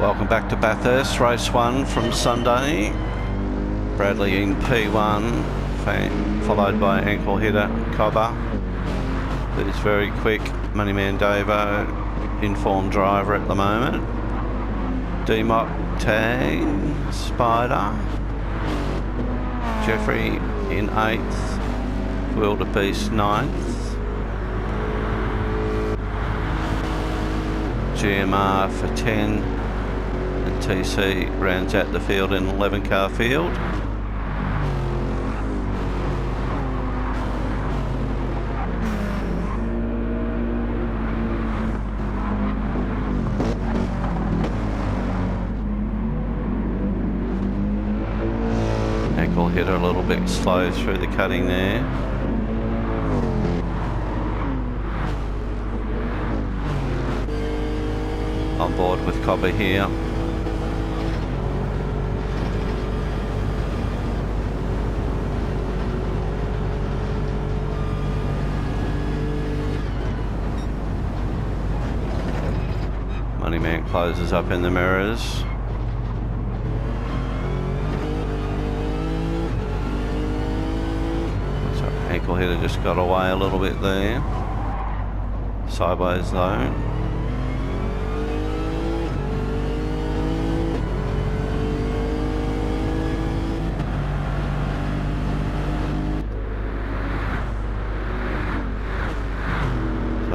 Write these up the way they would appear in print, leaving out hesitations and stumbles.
Welcome back to Bathurst, race 1 from Sunday. Bradley in P1, followed by ankle hitter Cobber, who's very quick. Moneyman Davo, informed driver at the moment. D-Mock Tag, Spider. Jeffrey in 8th, Wildebeest 9th. GMR for 10, and TC rounds out the field in 11 car field. Ankle hitter a little bit slow through the cutting there. On board with Cobber here. Moneyman closes up in the mirrors. So ankle hitter just got away a little bit there. Sideways though.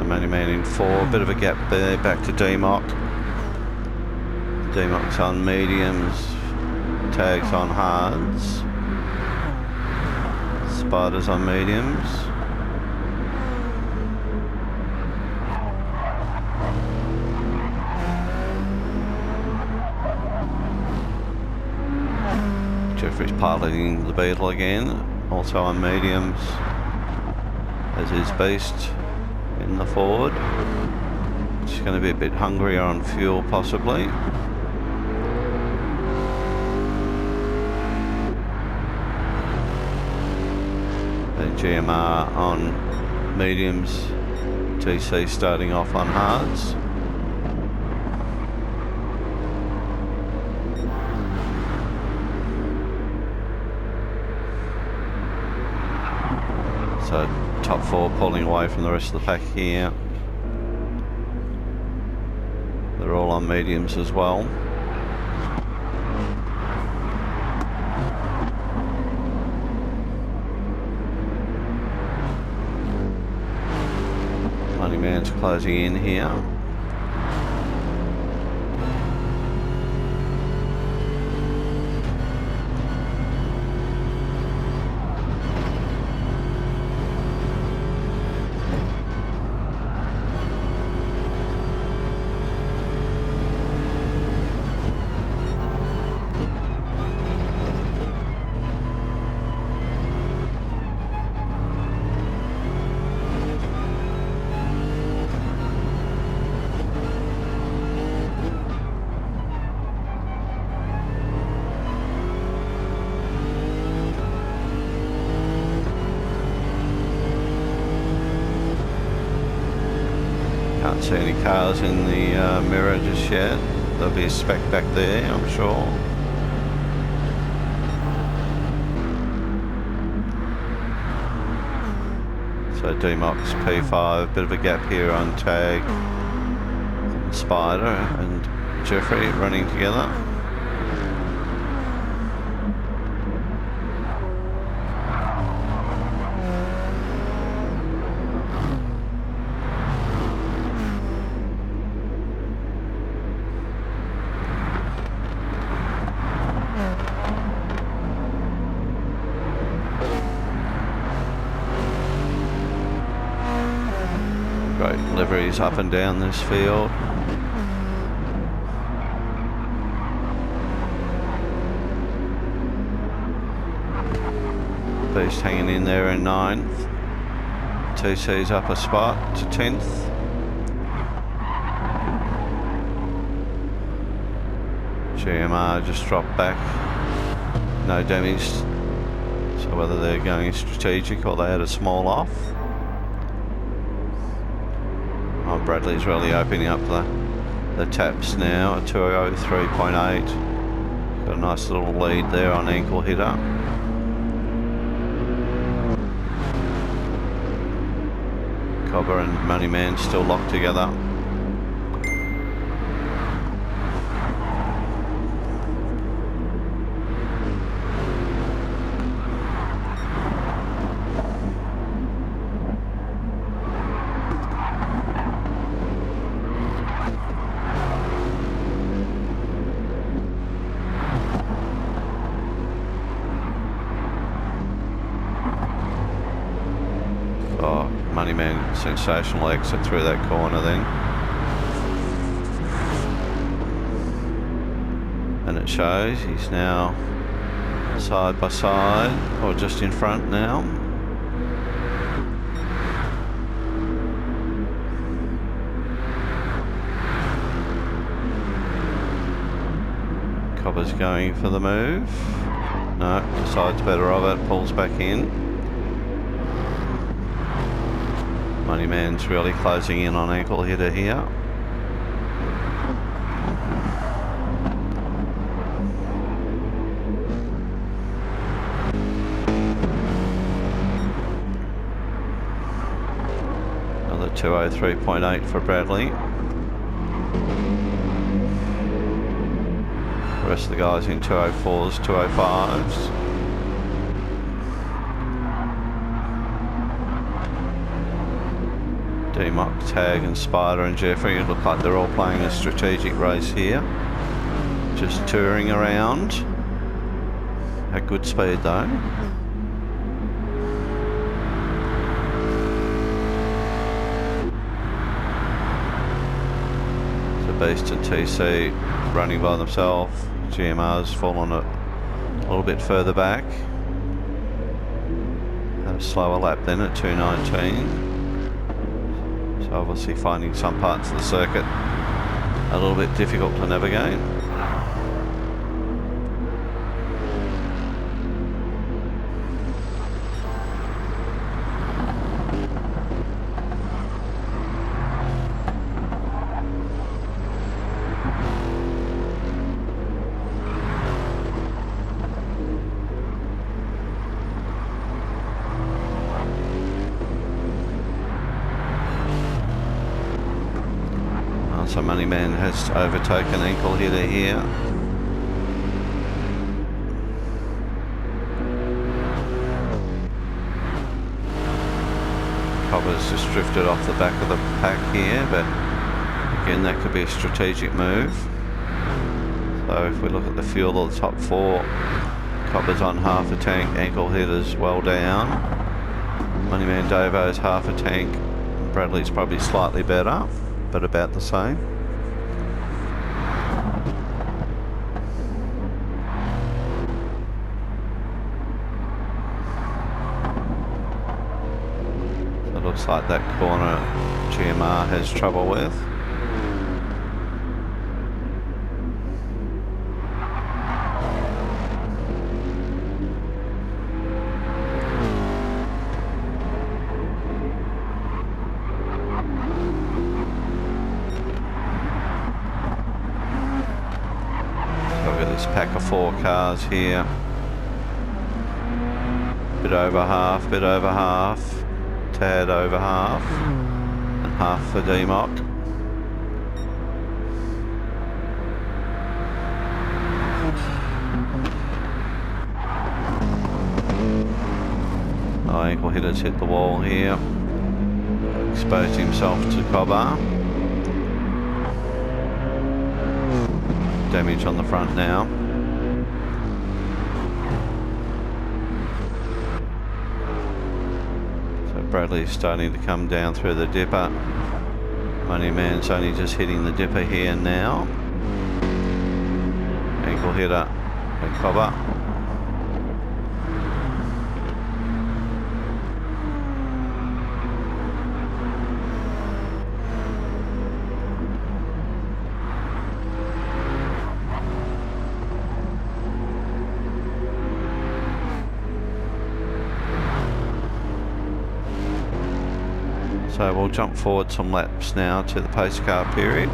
Moneyman in 4, bit of a gap there, back to D-Mock. D-Mock's on mediums, Tags on hards. Spider's on mediums. Jeffrey's piloting the Beetle again, also on mediums, as is Beast in the Ford. She's going to be a bit hungrier on fuel possibly. And GMR on mediums, TC starting off on hards. So top 4 pulling away from the rest of the pack here. They're all on mediums as well. Moneyman's closing in here. Can't see any cars in the mirror just yet. There'll be a spec back there, I'm sure. So D-Mock's P5, bit of a gap here on Tag, Spider and Jeffrey running together. Great liveries up and down this field. Beast hanging in there in 9th. TC's up a spot to 10th. GMR just dropped back. No damage. So whether they're going strategic or they had a small off. Oh, Bradley's really opening up the the taps now at 203.8. Got a nice little lead there on ankle hitter. Cobber and Moneyman still locked together. Oh, Moneyman, sensational exit through that corner then. And it shows he's now side by side, or just in front now. Cobber's going for the move. No, decides better of it, pulls back in. Moneyman's really closing in on ankle hitter here. Another 203.8 for Bradley. The rest of the guys in 204s, 205s. D-Mock, Tag and Spider and Jeffrey look like they're all playing a strategic race here. Just touring around. At good speed though. So Beast and TC running by themselves. GMR's fallen a little bit further back. Had a slower lap then at 2:19. So obviously finding some parts of the circuit a little bit difficult to navigate. So Moneyman has overtaken ankle hitter here. Cobber's just drifted off the back of the pack here, but again that could be a strategic move. So if we look at the fuel of the top four, Cobber's on half a tank, ankle hitter's well down. Moneyman Davo's half a tank, Bradley's probably slightly better, but about the same. So it looks like that corner GMR has trouble with. Pack of four cars here. Bit over half, tad over half, and half for D-Mock. Oh, ankle hitter's hit the wall here. Exposed himself to Cobber. Damage on the front now. So Bradley's starting to come down through the dipper. Moneyman's only just hitting the dipper here now. Ankle hitter and Cobber. So we'll jump forward some laps now to the pace car period.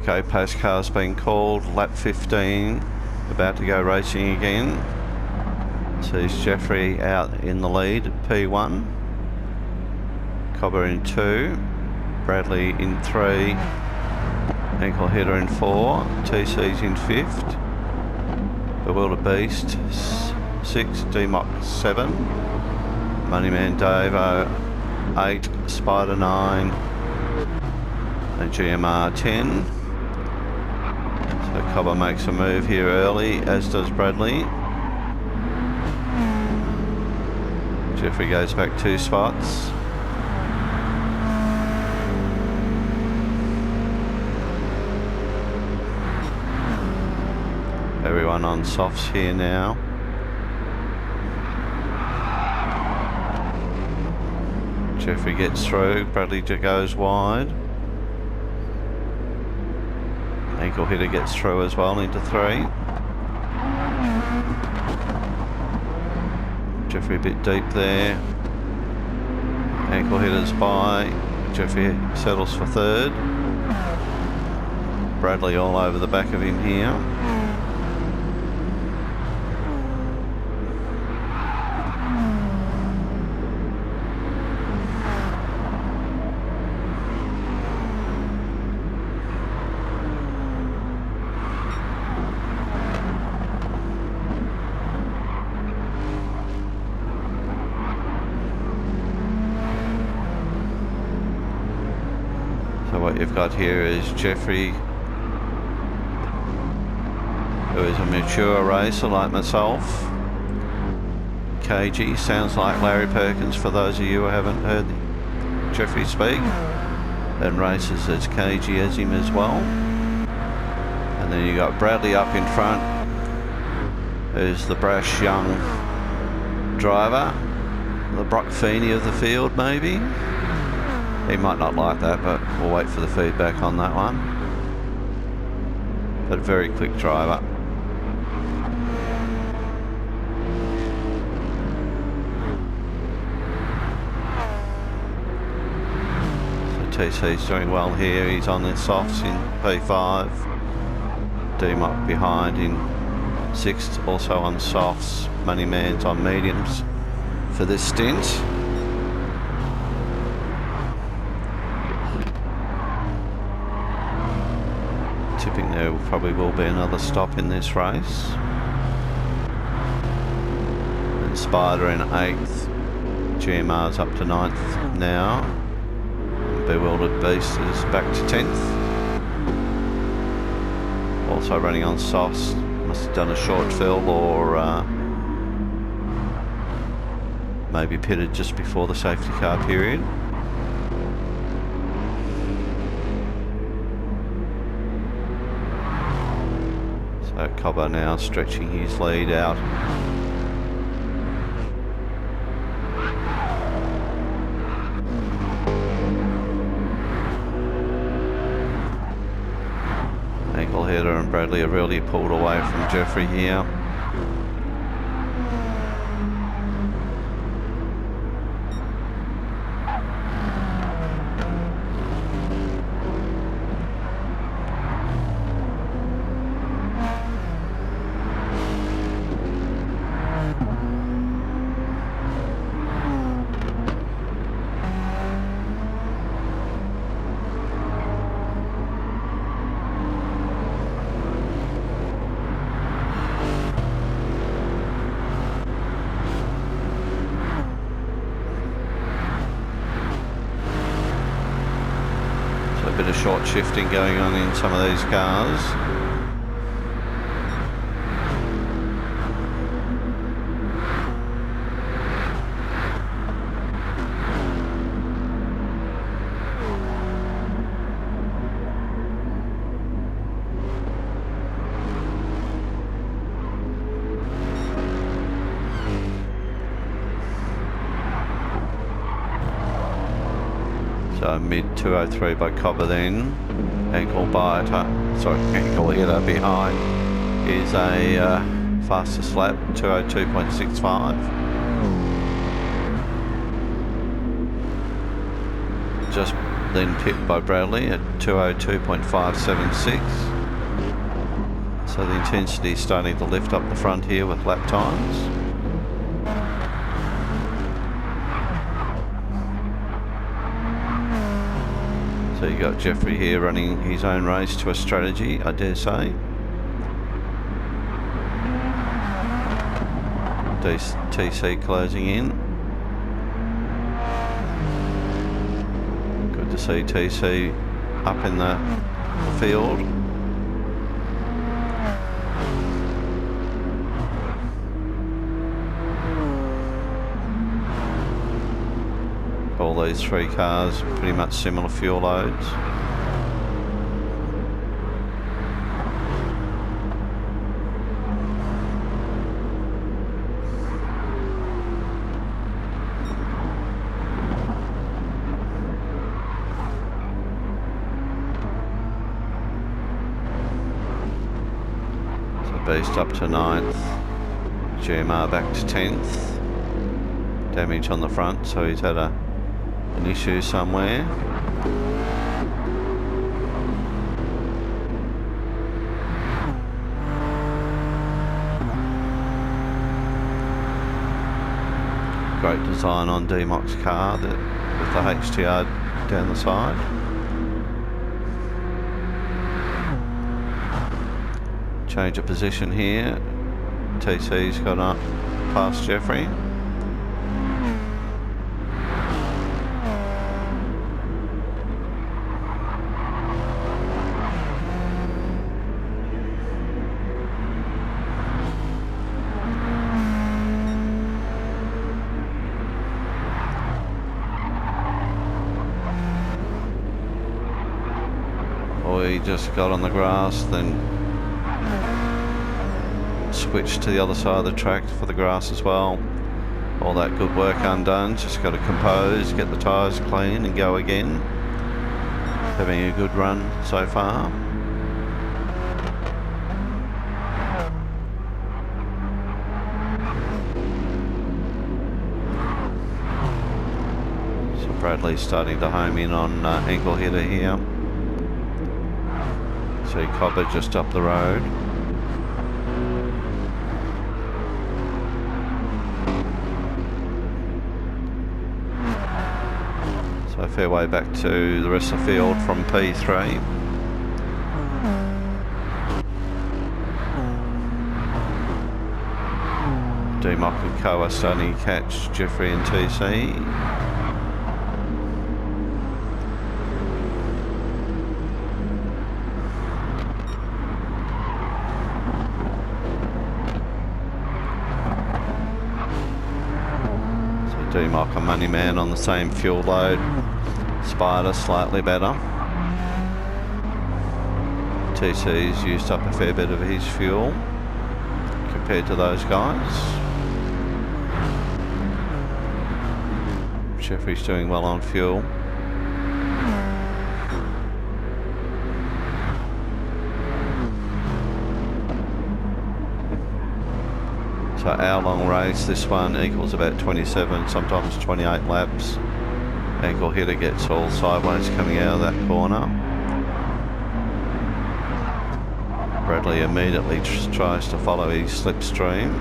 Okay, pace car's been called, lap 15, about to go racing again. Sees Jeffrey out in the lead at P1, Cobber in 2, Bradley in 3, Ankle Hitter in 4, TC's in 5th, Bewildered Beast 6, D-Mock 7, Moneyman Davo 8, Spider 9, and GMR 10. So Cobber makes a move here early, as does Bradley. Jeffrey goes back 2 spots. Everyone on softs here now. Jeffrey gets through, Bradley goes wide. Ankle Hitter gets through as well into 3. Jeffrey a bit deep there. Ankle Hitter's by. Jeffrey settles for 3rd. Bradley all over the back of him here. What you've got here is Jeffrey, who is a mature racer like myself. KG, sounds like Larry Perkins for those of you who haven't heard Jeffrey speak, and races as KG as him as well. And then you got Bradley up in front, who's the brash young driver, the Brock Feeney of the field maybe. He might not like that, but we'll wait for the feedback on that one. But a very quick driver. So TC's doing well here. He's on the softs in P5. D-Mock behind in 6th, also on softs. Moneyman's on mediums for this stint. Tipping there probably will be another stop in this race. And Spider in 8th. GMR's up to 9th now. Bewildered Beast is back to 10th. Also running on softs. Must have done a short fill or maybe pitted just before the safety car period. So Cobber now stretching his lead out. Ankle Hitter and Bradley are really pulled away from Jeffrey here. A bit of short shifting going on in some of these cars. So mid 203 by Cobber then. Ankle Hitter behind is a fastest lap, 202.65. Just then pipped by Bradley at 202.576. So the intensity is starting to lift up the front here with lap times. So you got Jeffrey here running his own race to a strategy, I dare say. TC closing in. Good to see TC up in the field. All these three cars pretty much similar fuel loads. Beast up to 9th, GMR back to 10th. Damage on the front, so he's had an issue somewhere. Great design on D-Mock's car with the HTR down the side. Change of position here. TC's got up past Jeffrey. Oh, he just got on the grass, then switch to the other side of the track for the grass as well. All that good work undone, just got to compose, get the tyres clean and go again. Having a good run so far. So Bradley's starting to home in on ankle hitter here. See Cobber just up the road. So fair way back to the rest of the field from P3. D-Mock and Co are starting to catch Jeffrey and TC. D-Mock and Money Man on the same fuel load. Spider slightly better. TC's used up a fair bit of his fuel compared to those guys. Jeffrey's doing well on fuel. So our long race, this one equals about 27, sometimes 28 laps. Ankle hitter gets all sideways coming out of that corner. Bradley immediately tries to follow his slipstream.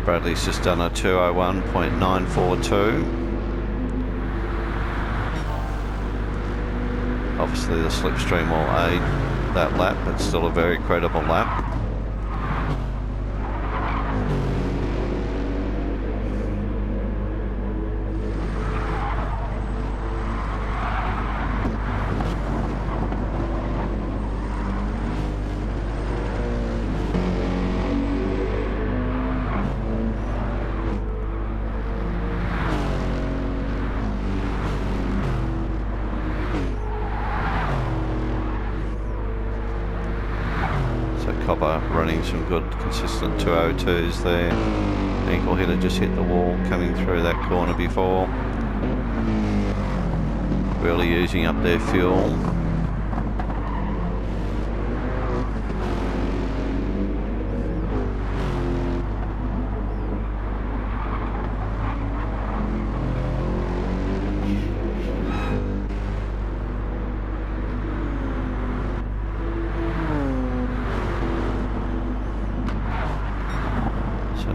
Bradley's just done a 201.942. Obviously the slipstream will aid that lap, but still a very credible lap. Running some good consistent 202s there. Ankle hitter just hit the wall coming through that corner before. Really using up their fuel.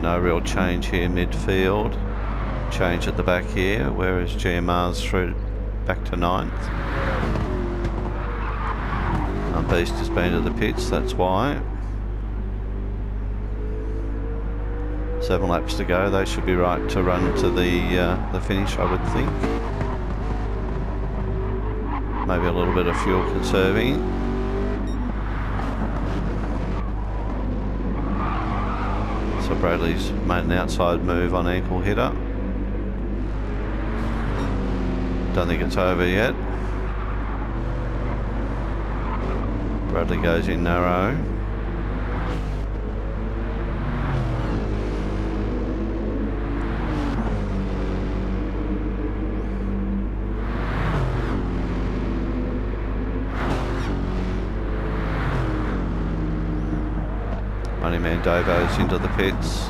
no real change here midfield. Change at the back here, whereas GMR's through back to 9th. Beast has been to the pits, that's why. 7 laps to go, they should be right to run to the finish, I would think. Maybe a little bit of fuel conserving. So Bradley's made an outside move on ankle hitter. Don't think it's over yet. Bradley goes in narrow. Moneyman Davo's into the pits.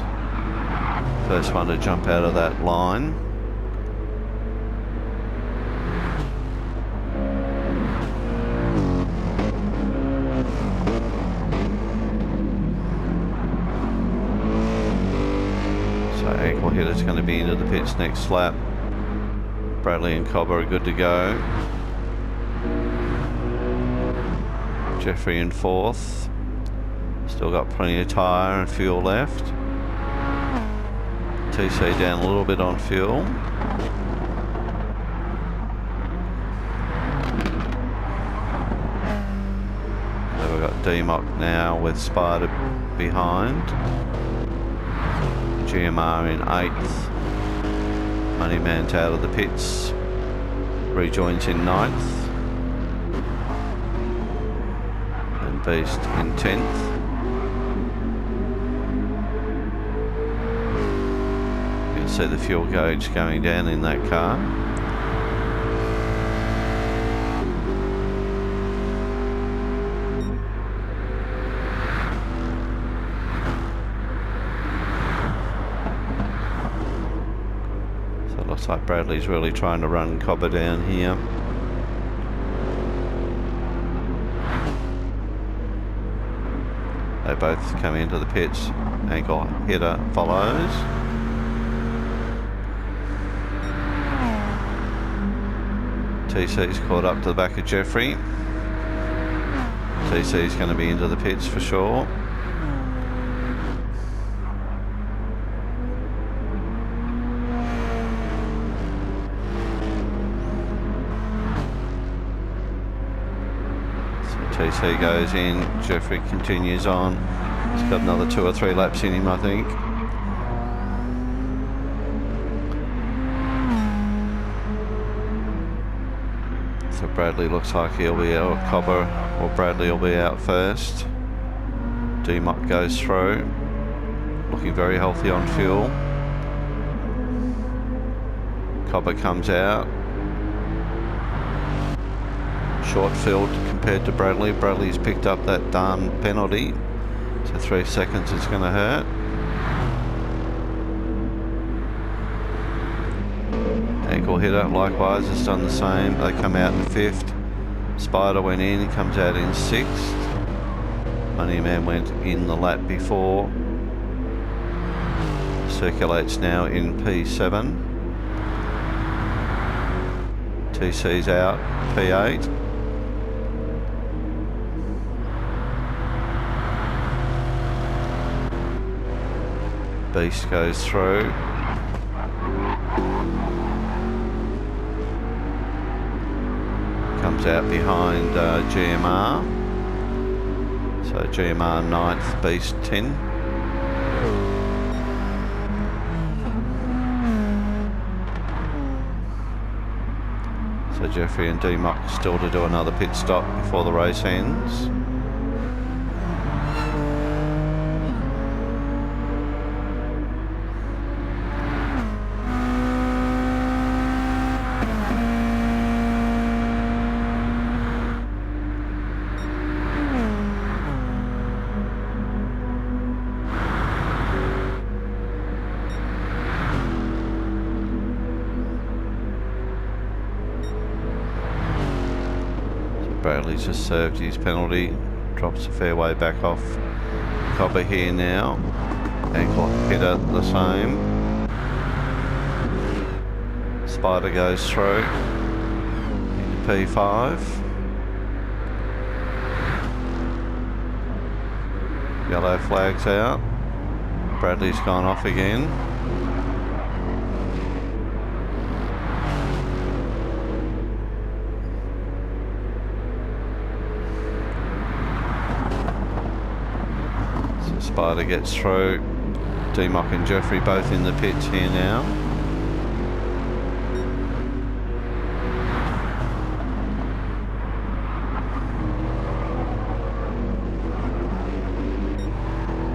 First one to jump out of that line. So ankle hitter's going to be into the pits next lap. Bradley and Cobb are good to go. Jeffrey in 4th. Still got plenty of tyre and fuel left. TC down a little bit on fuel. So we've got D-Mock now with Spider behind. GMR in 8th. Moneyman's out of the pits. Rejoins in 9th. And Beast in 10th. See the fuel gauge going down in that car. So it looks like Bradley's really trying to run Cobber down here. They both come into the pits. Ankle hitter follows. TC's caught up to the back of Jeffrey. TC's going to be into the pits for sure. So TC goes in, Jeffrey continues on. He's got another 2 or 3 laps in him, I think. So Bradley looks like he'll be out, Cobber or Bradley will be out first. D-Mock goes through, looking very healthy on fuel. Cobber comes out. Short field compared to Bradley. Bradley's picked up that darn penalty, so 3 seconds is going to hurt. Ankle hitter likewise has done the same. They come out in 5th. Spider went in, he comes out in 6th. Moneyman went in the lap before. Circulates now in P7. TC's out, P8. Beast goes through. Comes out behind GMR. So GMR 9th, Beast 10. So Jeffrey and D-Mock still to do another pit stop before the race ends. Bradley's just served his penalty, drops the fairway back off Cobber here now. Ankle hitter the same. Spider goes through into P5. Yellow flag's out. Bradley's gone off again. So Spider gets through. D-Mock and Jeffrey both in the pits here now.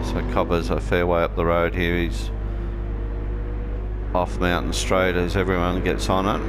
So Cobber's a fair way up the road here. He's off Mountain Straight as everyone gets on it.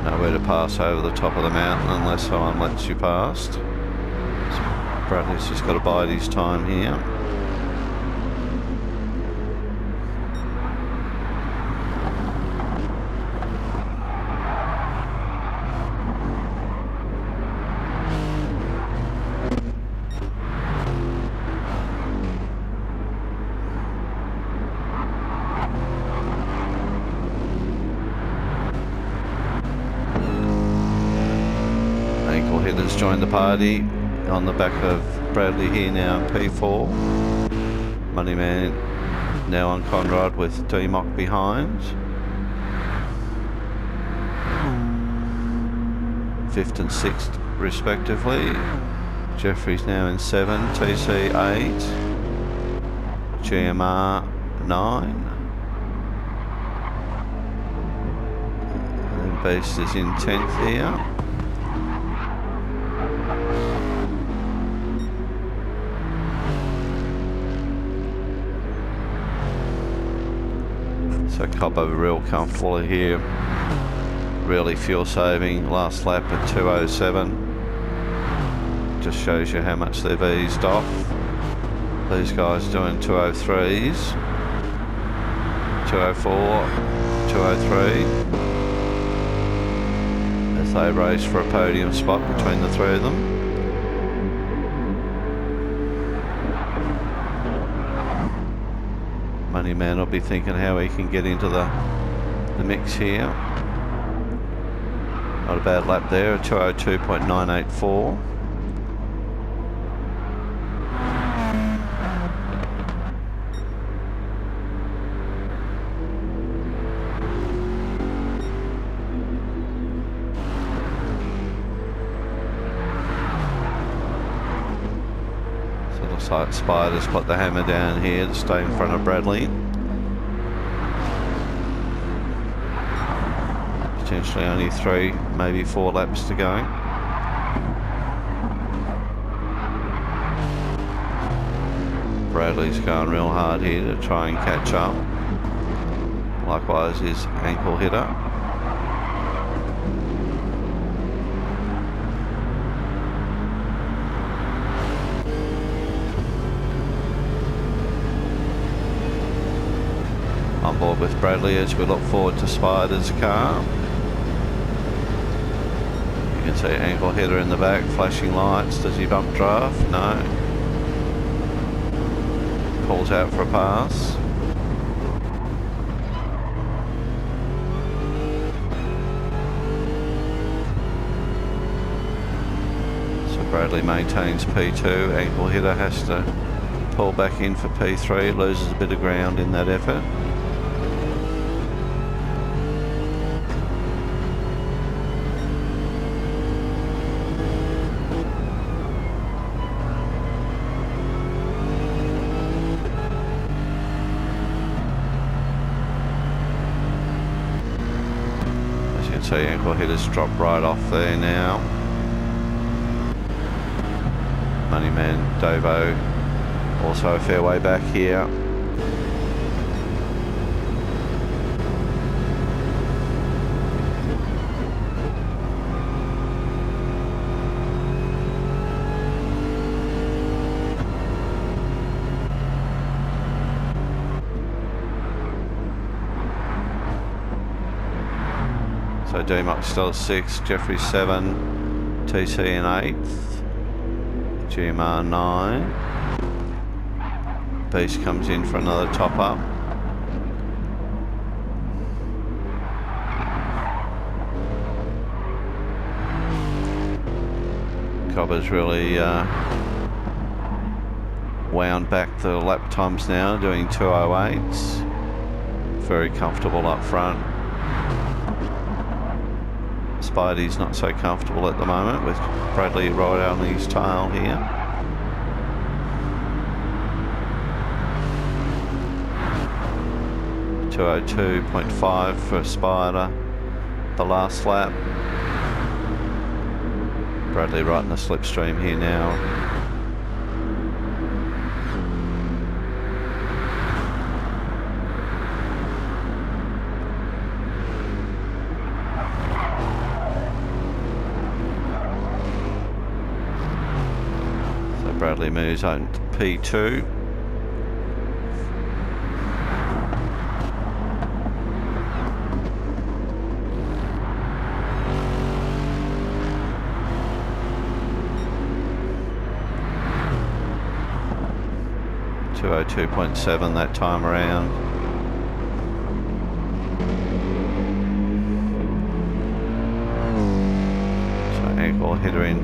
Nowhere to pass over the top of the mountain unless someone lets you past. So Bradley's just got to bide his time here. Ankle hitters join the party on the back of Bradley here now, P4. Moneyman now on Conrad with D-Mock behind. 5th and 6th respectively. Jeffrey's now in 7, TC 8, GMR 9. And Beast is in 10th here. So Cobber real comfortable here, really fuel saving. Last lap at 2:07. Just shows you how much they've eased off. These guys doing 2:03s, 2:04, 2:03 as they race for a podium spot between the three of them. Moneyman will be thinking how he can get into the mix here. Not a bad lap there, a 2:02.984. So it looks like Spider's put the hammer down here to stay in front of Bradley. Potentially only 3, maybe 4 laps to go. Bradley's going real hard here to try and catch up. Likewise his ankle hitter. On board with Bradley as we look forward to Spider's car. You can see ankle hitter in the back, flashing lights. Does he bump draft? No. Calls out for a pass. So Bradley maintains P2. Ankle hitter has to pull back in for P3. Loses a bit of ground in that effort. See ankle hitters drop right off there now. Moneyman, Dovo, also a fair way back here. So D-Mock still at 6th, Jeffrey 7, TC in 8th, GMR 9. Beast comes in for another top up. Cobber's really wound back the lap times now, doing 2:08s. Very comfortable up front. Spidey's not so comfortable at the moment with Bradley right on his tail here. .202.5 for Spider, the last lap. Bradley right in the slipstream here now. Bradley moves on to P2. .202.7 that time around. So Ankle Hitter in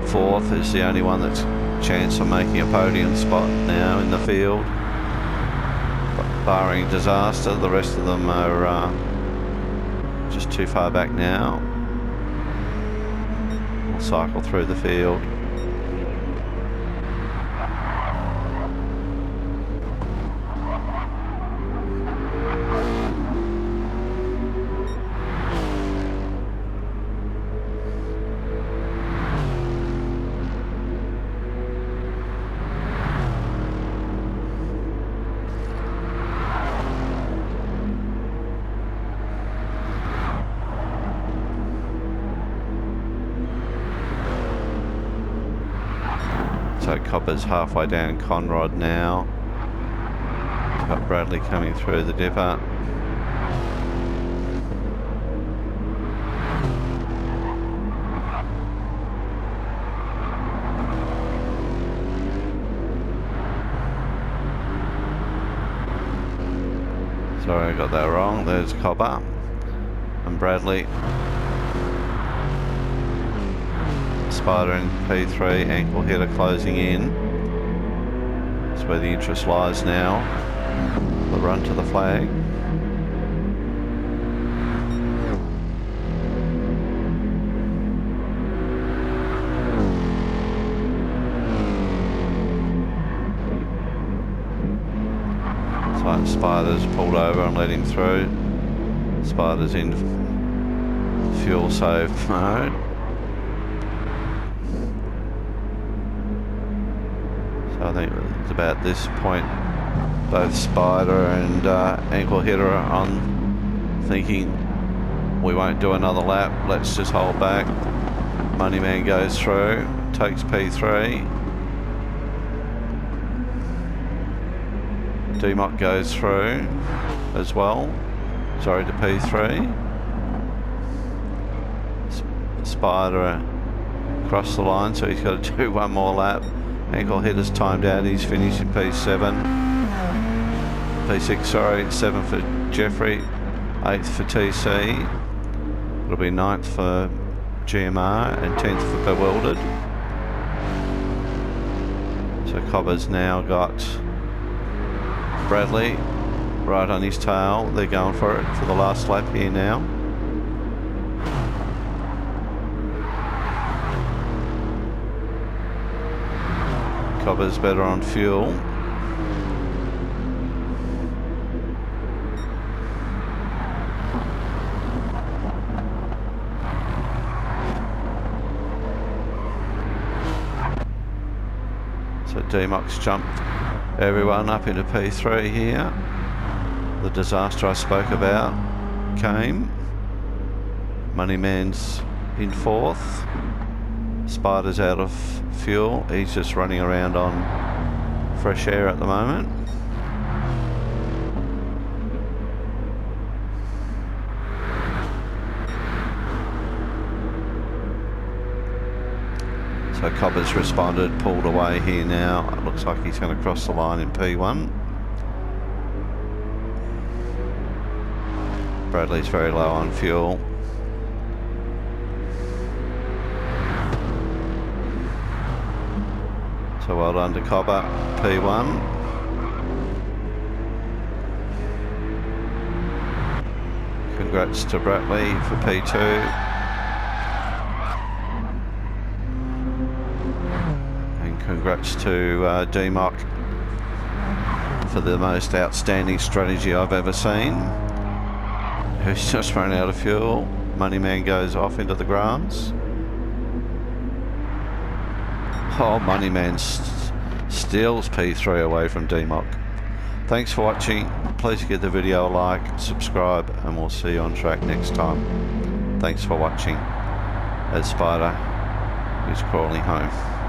4th is the only one that's chance of making a podium spot now in the field. Barring Disaster, the rest of them are just too far back now. We'll cycle through the field. So Copper's halfway down Conrod now. Got Bradley coming through the dipper. Sorry, I got that wrong. There's Copper and Bradley. Spider in P3, Ankle Hitter closing in. That's where the interest lies now. The run to the flag. So Spider's pulled over and let him through. Spider's in fuel save mode. I think it's about this point both Spider and Ankle Hitter are on thinking we won't do another lap, let's just hold back. Moneyman goes through, takes P3. D-Mock goes through as well, sorry, to P3. Spider across the line, so he's got to do one more lap. Ankle Hitter's timed out, he's finished in P7. P6, sorry, 7 for Jeffrey, 8th for TC. It'll be 9th for GMR and 10th for Bewildered. So Cobber's now got Bradley right on his tail. They're going for it for the last lap here now. Cobber's better on fuel. D-Mox jumped everyone up into P3 here. The disaster I spoke about came. Moneyman's in 4th. Spider's out of fuel. He's just running around on fresh air at the moment. So Cobber's responded, pulled away here now. It looks like he's going to cross the line in P1. Bradley's very low on fuel. So well done to Cobber, P1. Congrats to Bradley for P2. Congrats to D-Mock for the most outstanding strategy I've ever seen. Who's just run out of fuel. Moneyman goes off into the grass. Oh, Moneyman steals P3 away from D-Mock. Thanks for watching. Please give the video a like, subscribe, and we'll see you on track next time. Thanks for watching. As Spider is crawling home.